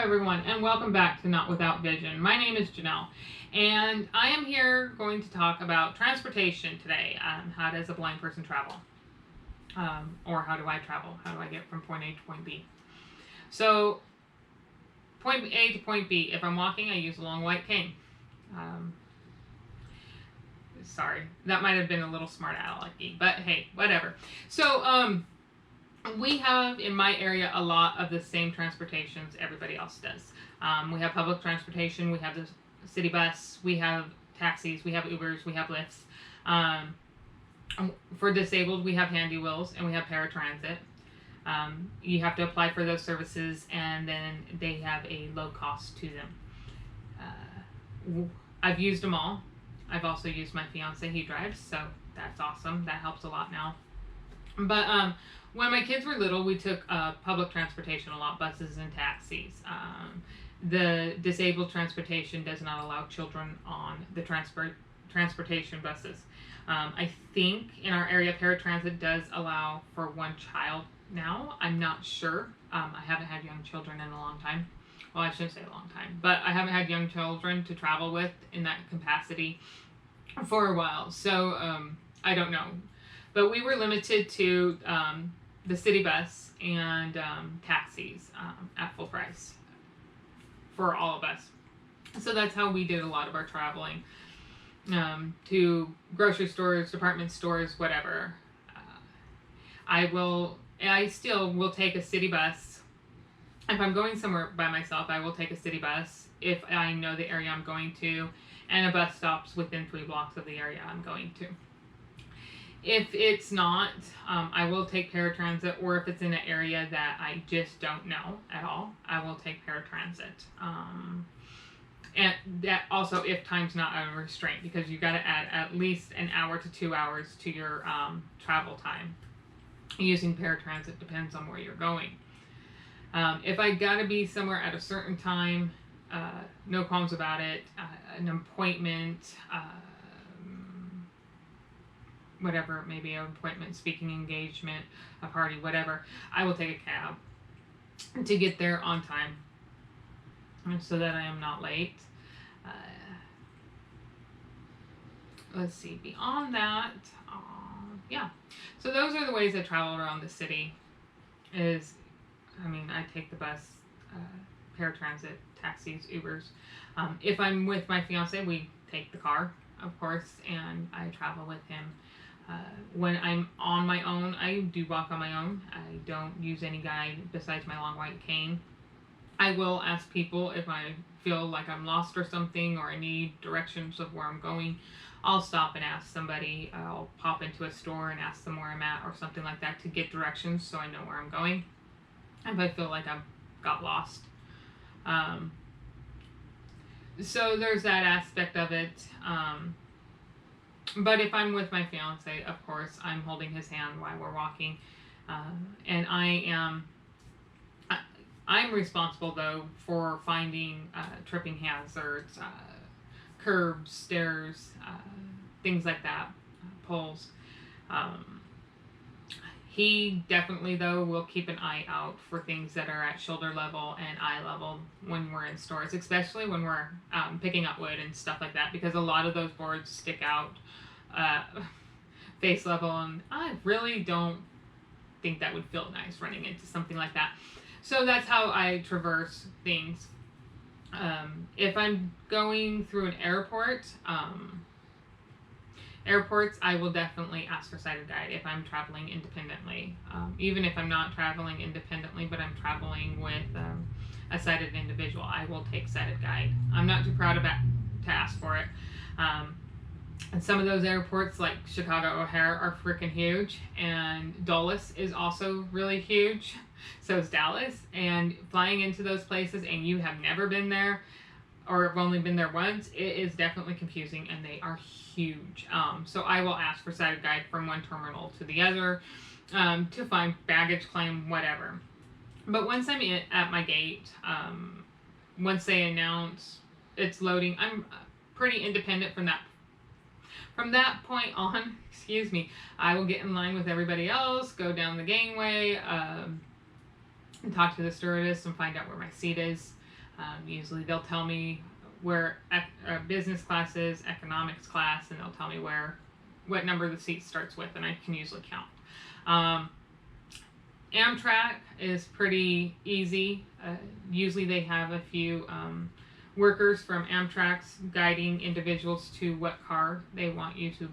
everyone, and welcome back to Not Without Vision. My name is Janelle, and I am here going to talk about transportation today. How does a blind person travel? Or how do I travel? How do I get from point A to point B? So, point A to point B, if I'm walking, I use a long white cane. Sorry, that might have been a little smart alecky, but hey, whatever. So, we have in my area a lot of the same transportations everybody else does. We have public transportation, we have the city bus, we have taxis, we have Ubers, we have Lyfts. For disabled, we have Handy Wheels and we have paratransit. You have to apply for those services and then they have a low cost to them. I've used them all. I've also used my fiance, he drives, so that's awesome. That helps a lot now. But when my kids were little, we took public transportation a lot, buses and taxis. The disabled transportation does not allow children on the transportation buses. I think in our area, paratransit does allow for one child now. I'm not sure. I haven't had young children in a long time. Well, I shouldn't say a long time, but I haven't had young children to travel with in that capacity for a while. So I don't know. But we were limited to the city bus and taxis at full price for all of us. So that's how we did a lot of our traveling, to grocery stores, department stores, whatever. I still will take a city bus. If I'm going somewhere by myself, I will take a city bus if I know the area I'm going to, and a bus stops within 3 blocks of the area I'm going to. If it's not, I will take paratransit, or if it's in an area that I just don't know at all, I will take paratransit. And that also if time's not a restraint, because you got to add at least an hour to 2 hours to your travel time. Using paratransit depends on where you're going. If I got to be somewhere at a certain time, no qualms about it, an appointment, whatever it may be, an appointment, speaking engagement, a party, whatever, I will take a cab to get there on time so that I am not late. Let's see, beyond that, yeah. So those are the ways I travel around the city. I take the bus, paratransit, taxis, Ubers. If I'm with my fiance, we take the car, of course, and I travel with him. When I'm on my own, I do walk on my own. I don't use any guide besides my long white cane. I will ask people if I feel like I'm lost or something, or I need directions of where I'm going. I'll stop and ask somebody. I'll pop into a store and ask them where I'm at or something like that to get directions so I know where I'm going if I feel like I've got lost. So there's that aspect of it. But if I'm with my fiance, of course, I'm holding his hand while we're walking. And I'm responsible, though, for finding tripping hazards, curbs, stairs, things like that, poles. He definitely, though, will keep an eye out for things that are at shoulder level and eye level when we're in stores, especially when we're picking up wood and stuff like that, because a lot of those boards stick out face level, and I really don't think that would feel nice running into something like that. So that's how I traverse things. If I'm going through an airport, airports, I will definitely ask for sighted guide if I'm traveling independently. Even if I'm not traveling independently, but I'm traveling with a sighted individual, I will take sighted guide. I'm not too proud to ask for it. And some of those airports, like Chicago O'Hare, are freaking huge, and Dulles is also really huge. So is Dallas. And flying into those places and you have never been there, or have only been there once, it is definitely confusing, and they are huge. So I will ask for sighted guide from one terminal to the other to find baggage claim, whatever. But once I'm at my gate, once they announce it's loading, I'm pretty independent from that. From that point on, I will get in line with everybody else, go down the gangway, and talk to the stewardess and find out where my seat is. Usually they'll tell me where business class is, economics class, and they'll tell me what number the seat starts with, and I can usually count. Um, Amtrak is pretty easy. Usually they have a few workers from Amtrak's guiding individuals to what car they want you to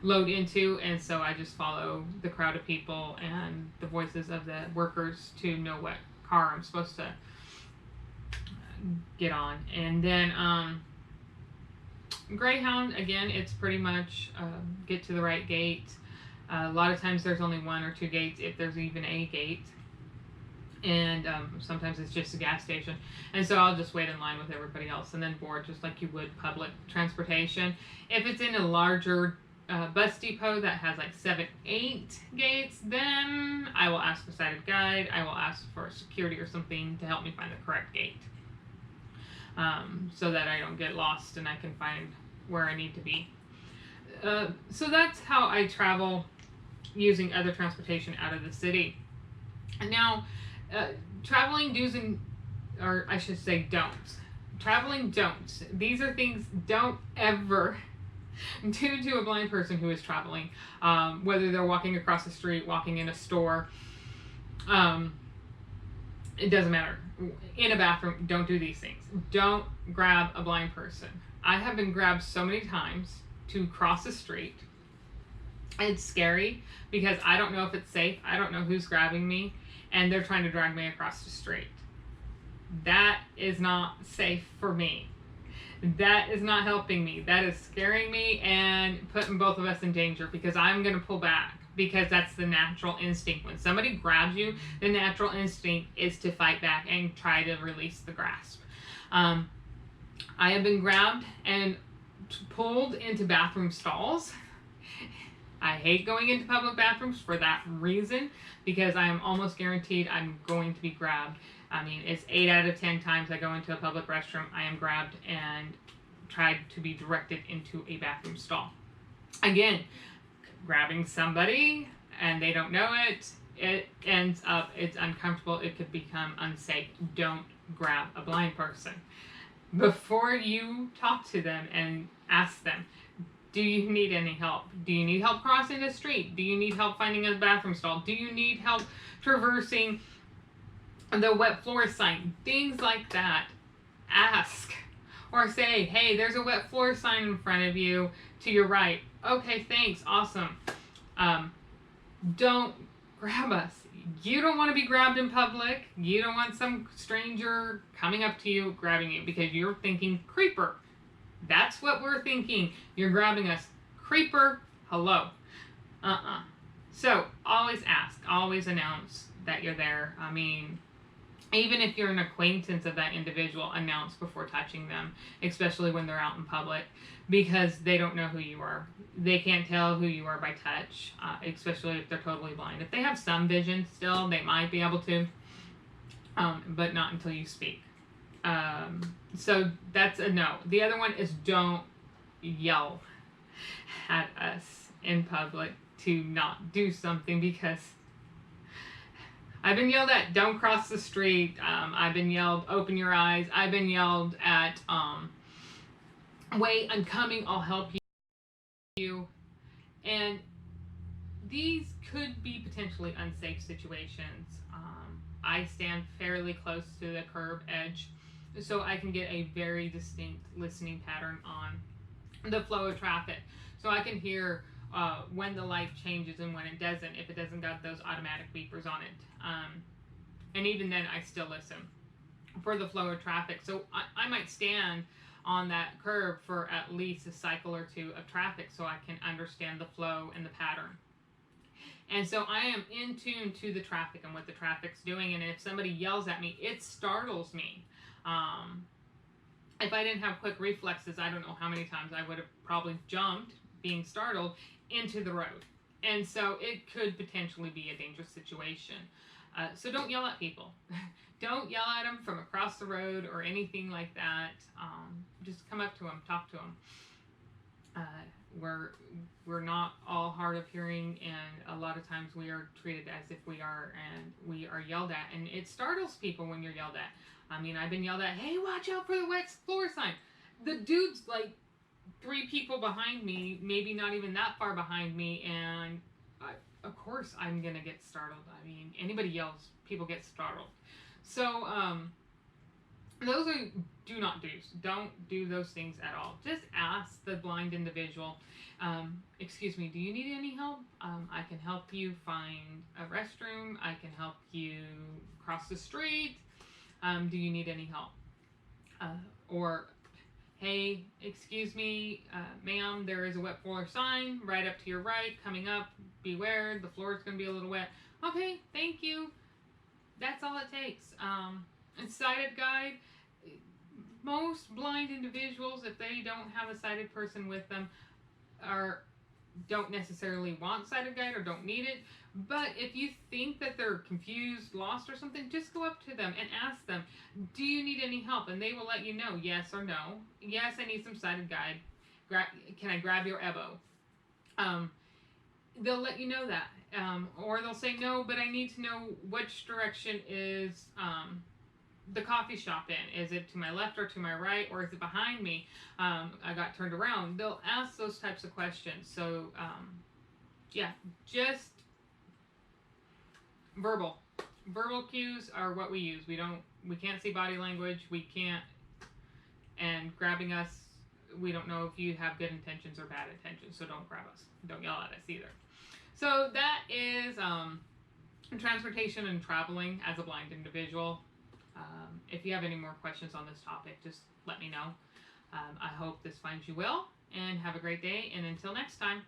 load into, and so I just follow the crowd of people and the voices of the workers to know what car I'm supposed to get on. And then Greyhound, again, it's pretty much get to the right gate. A lot of times there's only one or two gates, if there's even a gate. And sometimes it's just a gas station. And so I'll just wait in line with everybody else and then board just like you would public transportation. If it's in a larger bus depot that has like 7, 8 gates, then I will ask a sighted guide. I will ask for security or something to help me find the correct gate. So that I don't get lost and I can find where I need to be. So that's how I travel using other transportation out of the city. And now, traveling do's or I should say don'ts. Traveling don'ts. These are things don't ever do to a blind person who is traveling, whether they're walking across the street, walking in a store. It doesn't matter. In a bathroom, don't do these things. Don't grab a blind person. I have been grabbed so many times to cross the street. It's scary because I don't know if it's safe. I don't know who's grabbing me, and they're trying to drag me across the street. That is not safe for me. That is not helping me. That is scaring me and putting both of us in danger because I'm going to pull back because that's the natural instinct. When somebody grabs you, the natural instinct is to fight back and try to release the grasp. I have been grabbed and pulled into bathroom stalls. I hate going into public bathrooms for that reason because I am almost guaranteed I'm going to be grabbed. I mean, it's 8 out of 10 times I go into a public restroom, I am grabbed and tried to be directed into a bathroom stall. Again, grabbing somebody and they don't know it, it ends up, it's uncomfortable, it could become unsafe. Don't grab a blind person. Before you talk to them and ask them, do you need any help? Do you need help crossing the street? Do you need help finding a bathroom stall? Do you need help traversing the wet floor sign? Things like that. Ask. Or say, hey, there's a wet floor sign in front of you to your right. Okay, thanks. Awesome. Don't grab us. You don't want to be grabbed in public. You don't want some stranger coming up to you, grabbing you because you're thinking creeper. That's what we're thinking. You're grabbing us. Creeper, hello. So always ask, always announce that you're there. I mean, even if you're an acquaintance of that individual, announce before touching them, especially when they're out in public, because they don't know who you are. They can't tell who you are by touch, especially if they're totally blind. If they have some vision still, they might be able to, but not until you speak. So that's a no. The other one is don't yell at us in public to not do something because I've been yelled at, don't cross the street. I've been yelled, open your eyes. I've been yelled at, wait, I'm coming, I'll help you. And these could be potentially unsafe situations. I stand fairly close to the curb edge, so I can get a very distinct listening pattern on the flow of traffic. So I can hear when the light changes and when it doesn't, if it doesn't got those automatic beepers on it. And even then, I still listen for the flow of traffic. So I might stand on that curb for at least a cycle or two of traffic so I can understand the flow and the pattern. And so I am in tune to the traffic and what the traffic's doing. And if somebody yells at me, it startles me. If I didn't have quick reflexes, I don't know how many times I would have probably jumped, being startled, into the road. And so it could potentially be a dangerous situation. So don't yell at people. Don't yell at them from across the road or anything like that. Just come up to them, talk to them. we're we're not all hard of hearing, and a lot of times we are treated as if we are, and we are yelled at, and it startles people when you're yelled at. I mean, I've been yelled at, hey, watch out for the wet floor sign. The dude's like 3 people behind me, maybe not even that far behind me, and of course I'm gonna get startled. I mean, anybody yells, people get startled. So those are do not do's. Don't do those things at all. Just ask the blind individual, excuse me, do you need any help? I can help you find a restroom. I can help you cross the street. Do you need any help? Or, hey, excuse me, ma'am, there is a wet floor sign right up to your right, coming up. Beware, the floor is going to be a little wet. Okay, thank you. That's all it takes. A sighted guide, most blind individuals, if they don't have a sighted person with them, don't necessarily want sighted guide or don't need it. But if you think that they're confused, lost, or something, just go up to them and ask them, do you need any help? And they will let you know, yes or no. Yes, I need some sighted guide. Can I grab your elbow? They'll let you know that. Or they'll say, no, but I need to know which direction is the coffee shop in. Is it to my left or to my right, or is it behind me? I got turned around. They'll ask those types of questions. So, yeah, just verbal cues are what we use. We can't see body language. We can't, and grabbing us, we don't know if you have good intentions or bad intentions. So don't grab us. Don't yell at us either. So that is transportation and traveling as a blind individual. If you have any more questions on this topic, just let me know. I hope this finds you well, and have a great day, and until next time.